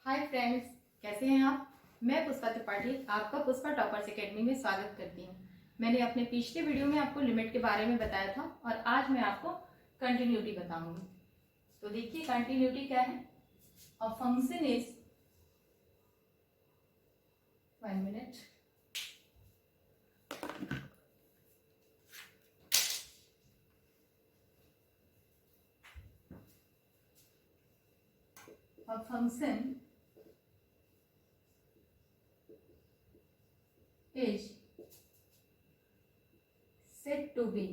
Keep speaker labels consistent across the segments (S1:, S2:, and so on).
S1: Hi friends, कैसे हैं आप। मैं पुष्पा त्रिपाठी आपका पुष्पा टॉपर्स एकेडमी में स्वागत करती हूँ। मैंने अपने पिछले वीडियो में आपको लिमिट के बारे में बताया था और आज मैं आपको कंटिन्यूटी बताऊंगी। तो देखिए कंटिन्यूटी क्या है। अ function is 1 minute. A function is said to be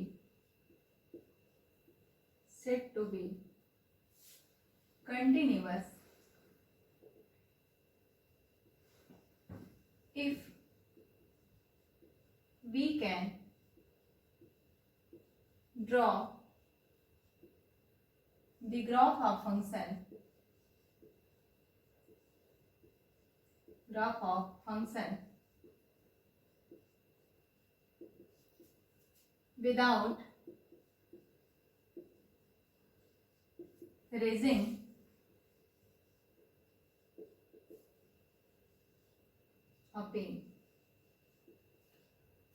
S1: continuous if we can draw the graph of function without raising a pen।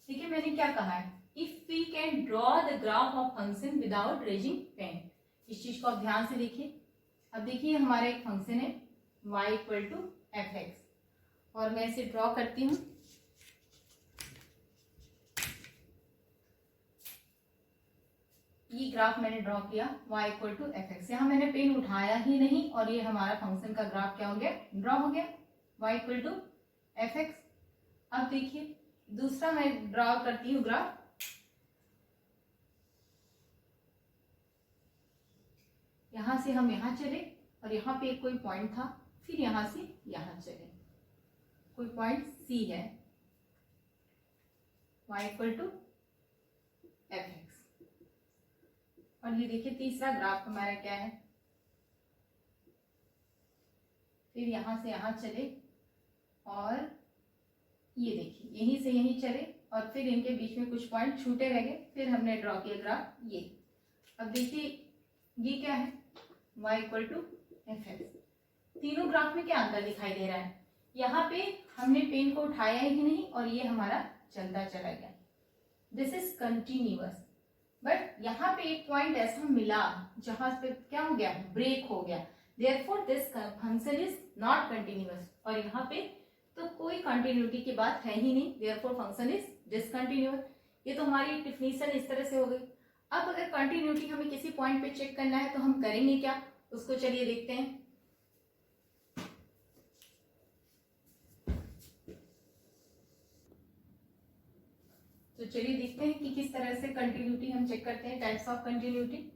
S1: ठीक है, मैंने क्या कहा है, if we can draw the graph of function without raising pen. इस चीज को आप ध्यान से देखिए। अब देखिए हमारा एक फंक्शन है y equal to f x और मैं इसे ड्रॉ करती हूँ। ये ग्राफ मैंने ड्रॉ किया y equal to f x. यहाँ मैंने पेन उठाया ही नहीं और ये हमारा फंक्शन का ग्राफ क्या हो गया, ड्रॉ हो गया y equal to f x. अब देखिए दूसरा मैं ड्रॉ करती हूँ ग्राफ। यहां से हम यहां चले और यहाँ पे कोई पॉइंट था, फिर यहां से यहां चले, कोई पॉइंट C है, y equal to f x. और ये देखिए तीसरा ग्राफ हमारा क्या है, फिर यहां से यहां चले और ये देखिए यहीं से यहीं चले और फिर इनके बीच में कुछ पॉइंट छूटे रह गए, फिर हमने ड्रॉ किया ग्राफ ये। अब देखिए ये क्या है, y equal to f x. तीनों ग्राफ में क्या अंतर दिखाई दे रहा है, यहाँ पे हमने पेन को उठाया ही नहीं और ये हमारा चलता चला गया, दिस इज कंटिन्यूअस। बट यहाँ पे एक पॉइंट ऐसा मिला जहां पे क्या हो गया, ब्रेक हो गया, therefore this function is not continuous. और यहाँ पे तो कोई कंटिन्यूटी की बात है ही नहीं, देयरफॉर फंक्शन इज डिसकंटिन्यूअस। ये तो हमारी डेफिनेशन इस तरह से हो गई। अब अगर कंटिन्यूटी हमें किसी पॉइंट पे चेक करना है तो हम करेंगे क्या, उसको चलिए देखते हैं। तो चलिए देखते हैं कि किस तरह से कंटिन्यूटी हम चेक करते हैं, टाइप्स ऑफ कंटिन्यूटी।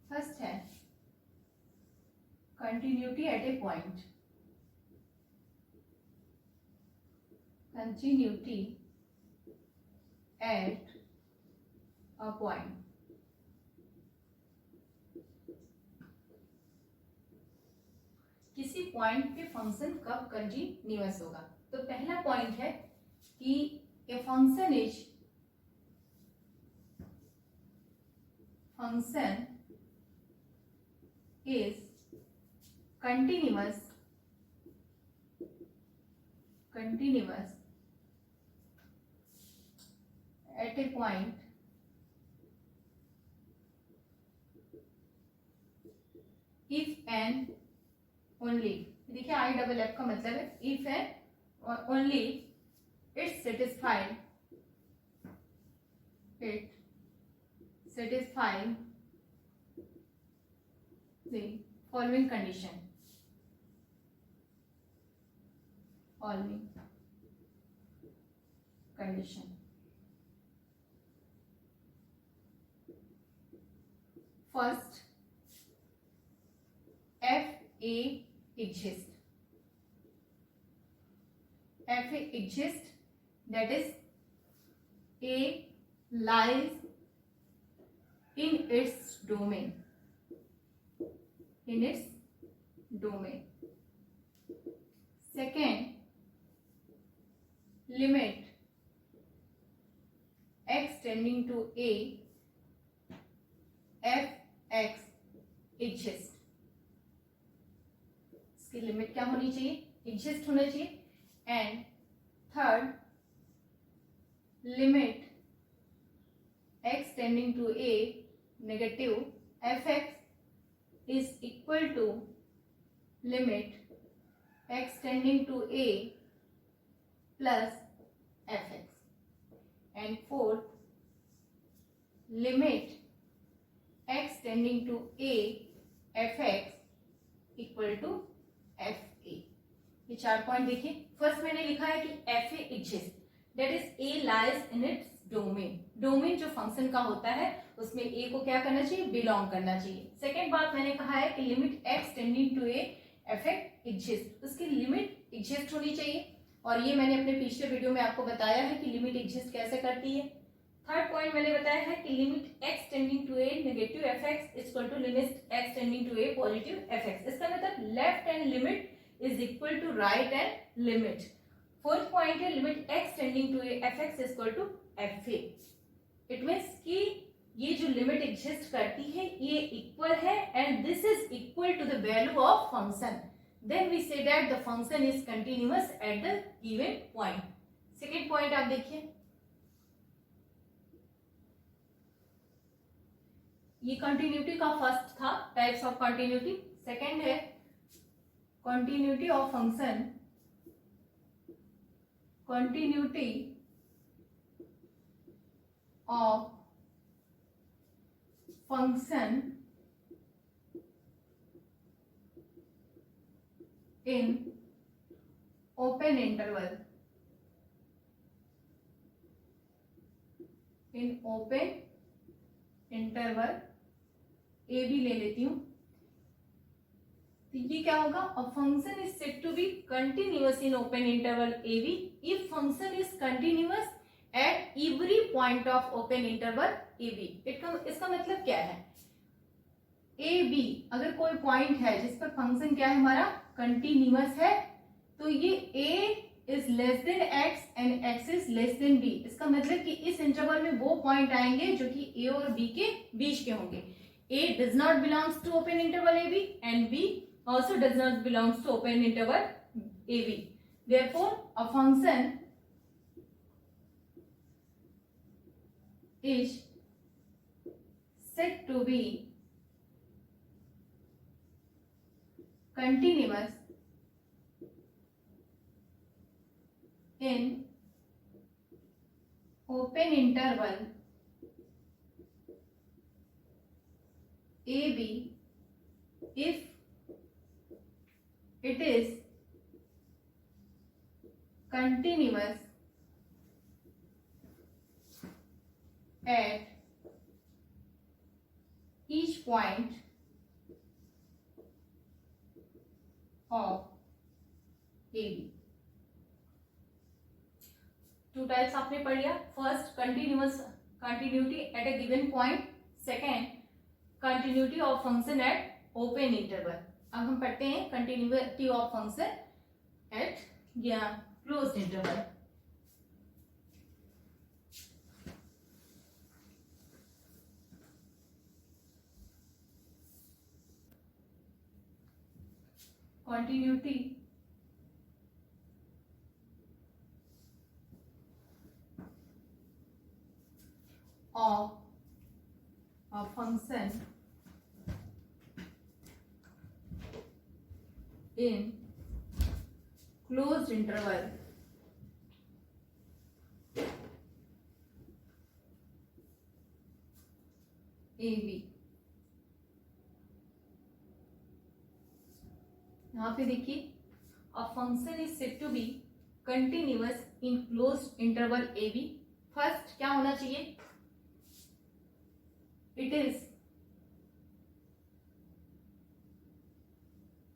S1: फर्स्ट है continuity at A point. Continuity at a point. किसी पॉइंट पे फंक्शन कब कंटिन्यूअस होगा। तो पहला पॉइंट है कि a function is continuous at a point if and only, देखिए आई डबल एफ का मतलब है if and only it satisfies the following condition। First, fa exists, that is a lies in its domain, second, limit x tending to a f(x) exist. इसकी limit क्या होनी चाहिए? Exist होना चाहिए। And third, limit x tending to a negative f(x) is equal to limit x tending to a plus f(x). And fourth, limit x tending to a f(x) equal to fa। ये 4 point देखिए। First मैंने लिखा है कि fa exists, that is a lies in its domain। Domain जो function का होता है उसमें a को क्या करना चाहिए? बिलोंग करना चाहिए। सेकेंड बात मैंने कहा है कि limit x tending to a f(x) exists, उसकी लिमिट एग्जिस्ट होनी चाहिए। और ये मैंने अपने पिछले वीडियो में आपको बताया है कि लिमिट एग्जिस्ट कैसे करती है। थर्ड पॉइंट मैंने बताया है कि limit x tending to a negative f(x) equal to limit x tending to a positive f(x)। इसका मतलब left hand limit is equal to right hand limit. Fourth point है limit x tending to a f(x) equal to fa। It means कि ये जो limit exist करती है ये equal है and this is equal to the value of function. Then we say that the function is continuous at the given point। Second point आप देखिए, ये कंटिन्यूटी का फर्स्ट था, टाइप्स ऑफ कंटिन्यूटी। सेकेंड है continuity of function, continuity of function in open interval, in open interval a भी ले लेती हूं। तो ये क्या होगा? A function is said to be continuous in open interval a b if function is continuous at every point of open interval a b। इसका मतलब क्या है? ए बी अगर कोई पॉइंट है जिस पर फंक्शन क्या है हमारा? कंटिन्यूअस है, तो ये a is less then x and x is less then b। इसका मतलब कि इस इंटरवल में वो पॉइंट आएंगे जो कि a और b के बीच के होंगे। a does not belongs to open interval ab and b also does not belongs to open interval ab। Therefore a function is said to be continuous in open interval ab if it is continuous at each point of AB। Two types आपने पढ़ लिया। First continuous continuity at A given point, second continuity of function at open interval. अब हम पढ़ते हैं continuity of function at closed interval. continuity of a function in closed interval AB। यहाँ पे देखिए a function is said to be continuous in closed interval A B. First क्या होना चाहिए? It is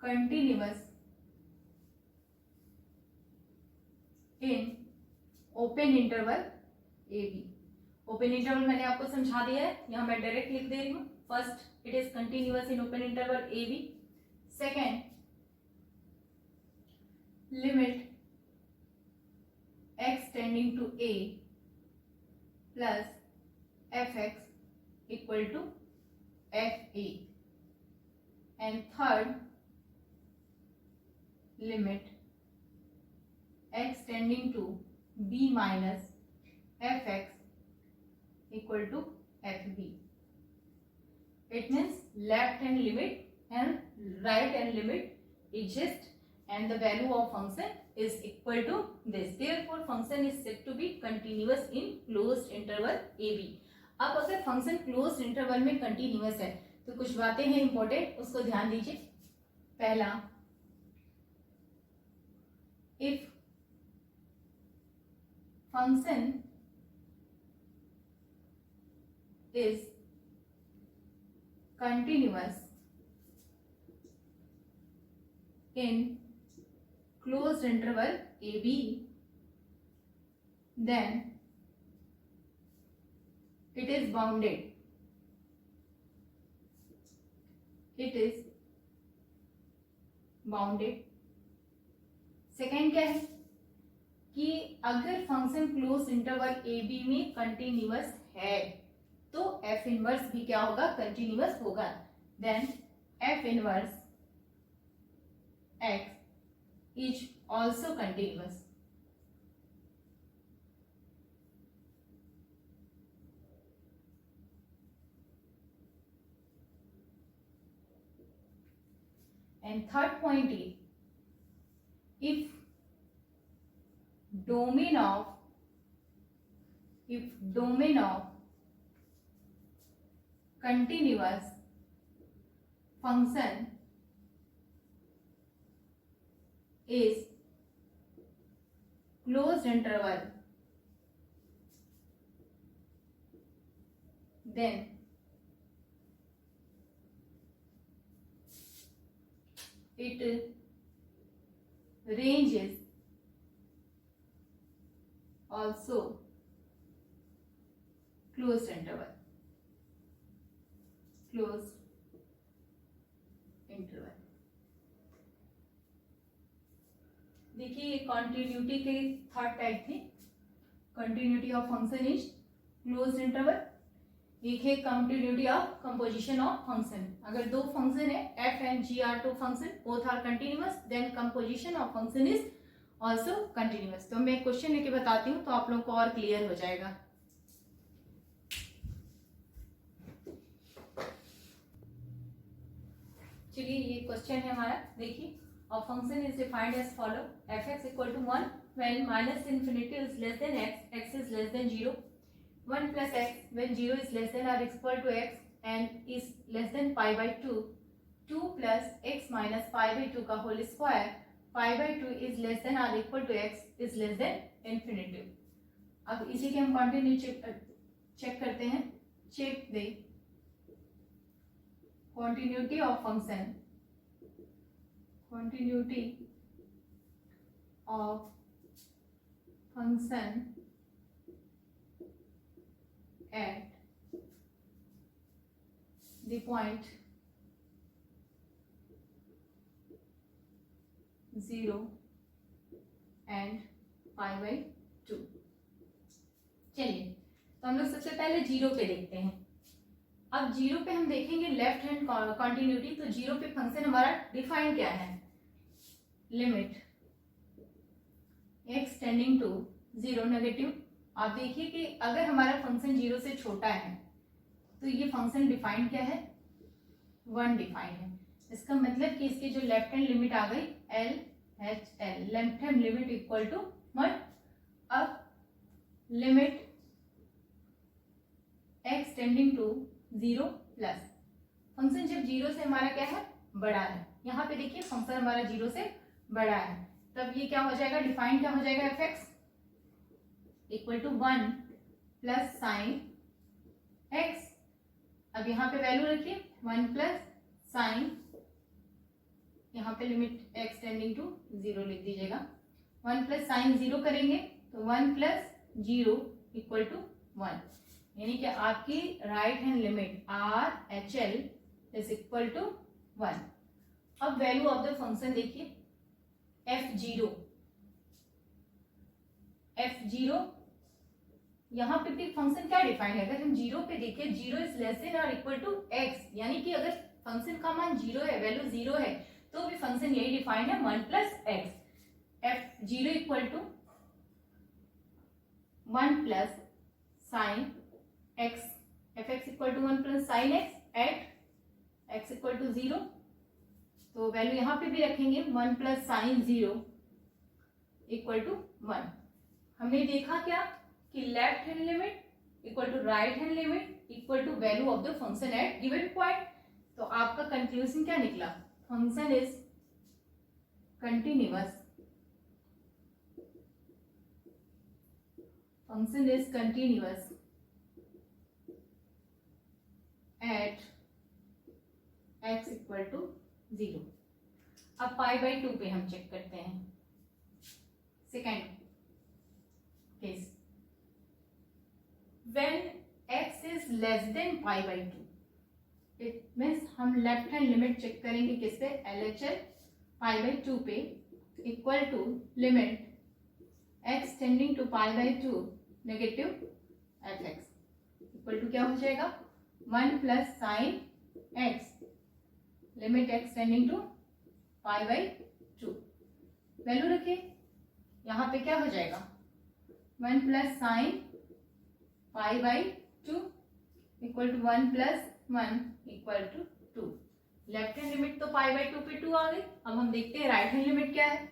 S1: continuous in open interval A B. Open interval मैंने आपको समझा दिया है, यहां मैं डायरेक्ट लिख दे रही हूं। First it is continuous in open interval A B. Second limit x tending to a plus fx equal to fa, and third limit x tending to b minus fx equal to fb. It means left hand limit and right hand limit exist and the value of function is equal to this. Therefore function is said to be continuous in closed interval ab. अब अगर function closed interval में continuous है तो कुछ बातें हैं important, उसको ध्यान दीजिए. पहला, if function is continuous in closed interval A B, then it is bounded. It is bounded. Second क्या है कि अगर function close interval A B में कंटिन्यूअस है तो एफ इनवर्स भी क्या होगा, कंटिन्यूअस होगा. Then f inverse x is also continuous. And third point is, if domain of continuous function is closed interval, then it range is also closed interval. देखिए ये continuity के third type थे. Continuity of function is closed interval. एक है continuity of composition of function. अगर दो function है f and g are two function, both are continuous, then composition of function is also continuous. तो मैं question लेके बताती हूँ तो आप लोगों को और क्लियर हो जाएगा. चलिए ये क्वेश्चन है हमारा. देखिए, a function is defined as follow: fx equal to 1 when minus infinity is less than x is less than 0. 1 plus x when 0 is less than or equal to x and is less than pi by 2. 2 plus x minus pi by 2 का whole square. pi by 2 is less than or equal to x is less than infinity. अब इसी के हम continue check करते हैं. Check the continuity of function. Continuity of function at the point 0 and pi by 2. चलिए तो हम लोग सबसे पहले जीरो पे देखते हैं. अब जीरो पे हम देखेंगे लेफ्ट हैंड कॉन्टिन्यूटी. तो जीरो पे फंक्शन हमारा डिफाइन क्या है? Limit x tending to 0 negative. आप देखिए कि अगर हमारा फंक्शन 0 से छोटा है तो ये फंक्शन डिफाइंड क्या है? 1 डिफाइंड है. इसका मतलब कि इसकी जो लेफ्ट हैंड लिमिट आ गई LHL, left hand limit equal to 1. अब limit x tending to 0 plus function जब 0 से हमारा क्या है? बड़ा है. यहाँ पे देखिए फंक्शन हमारा 0 से बड़ा है, तब ये क्या हो जाएगा? डिफाइन क्या हो जाएगा? fx equal to 1 plus sine x. अब यहाँ पे वैल्यू रखिए 1 प्लस साइन, यहाँ पे लिमिट x टेंडिंग टू 0 लिख दीजिएगा. 1 प्लस साइन 0 करेंगे तो 1 प्लस 0 इक्वल टू 1. यानी कि आपकी right hand limit RHL is equal to 1. अब वैल्यू ऑफ द फंक्शन देखिए f0 यहाँ पे भी फंक्शन क्या डिफाइन है, अगर हम जीरो पे देखें, जीरो इज लेस देन और इक्वल टू एक्स, यानी कि अगर फंक्शन का मान जीरो है, वैल्यू जीरो है, तो भी फंक्शन यही डिफाइंड है 1 plus x. f0 equal to 1 plus sine x, fx equal to 1 plus sine x at x equal to 0, तो वैल्यू यहाँ पे भी रखेंगे 1 प्लस साइन 0 इक्वल टू 1। हमने देखा क्या कि left hand limit equal to right hand limit equal to value of the function at given point. तो आपका कंक्लूजन क्या निकला, function is continuous, function is continuous at x equal to 0। अब π/2 पे हम चेक करते हैं second case, when x is less than π/2, it means हम लेफ्ट हैंड लिमिट चेक करेंगे किस पे, LHL π/2 पे equal to limit x tending to π/2 negative fx equal to क्या हो जाएगा 1 plus sine x limit x tending to π/2, value रखे, यहाँ पे क्या हो जाएगा 1 plus sine π/2 equal to 1 plus 1 equal to 2। Left hand limit तो π/2 पे 2 आ गई। अब हम देखते हैं राइट हैंड लिमिट क्या है।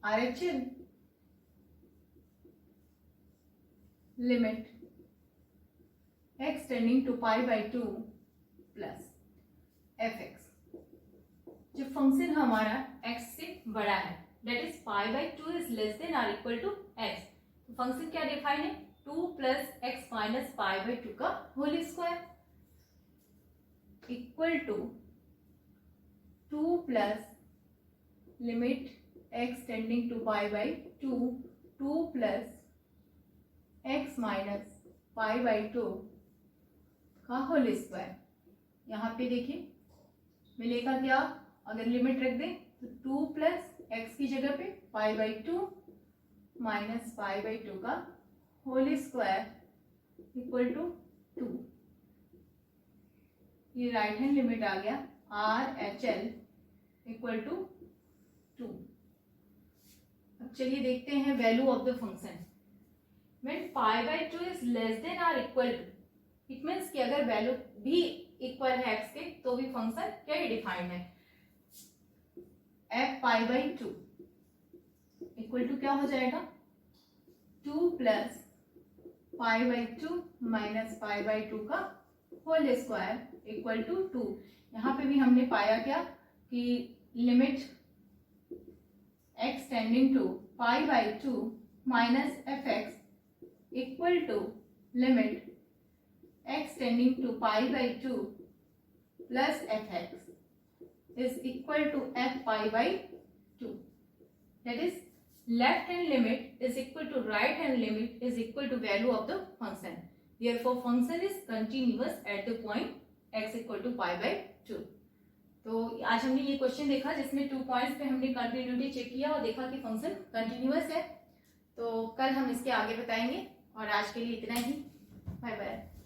S1: RHL limit x tending to π/2 plus fx, जो फंक्शन हमारा x से बड़ा है, that is π/2 is less than और इक्वल टू x, तो फंक्शन क्या डिफाइन है 2 प्लस एक्स माइनस π/2 का whole square equal to 2 plus limit x tending to π/2 2 plus x minus π/2 का होल स्क्वायर। यहाँ पे देखिए मिलेगा क्या, अगर लिमिट रख दें तो 2 प्लस एक्स की जगह पे π/2 माइनस π/2 का होल स्क्वायर इक्वल टू 2। ये राइट हैंड लिमिट आ गया RHL इक्वल टू 2। अब चलिए देखते हैं value of the function. When π/2 is less than और इक्वल टू, इट मीन्स कि अगर वैल्यू भी इक्वल है x के तो भी फंक्शन क्या ही डिफाइंड है, f π/2 इक्वल टू क्या हो जाएगा 2 प्लस π/2 माइनस π/2 का होल स्क्वायर इक्वल टू 2। यहाँ पे भी हमने पाया क्या कि limit x tending to π/2 minus fx equal to limit x tending to π/2 plus fx is equal to f π/2, that is left hand limit is equal to right hand limit is equal to value of the function, therefore function is continuous at the point x equal to π/2। तो आज हमने ये question देखा जिसमें 2 points पे हमने continuity check किया और देखा कि फंक्शन कंटिन्यूअस है। तो कल हम इसके आगे बताएंगे और आज के लिए इतना ही, बाय बाय।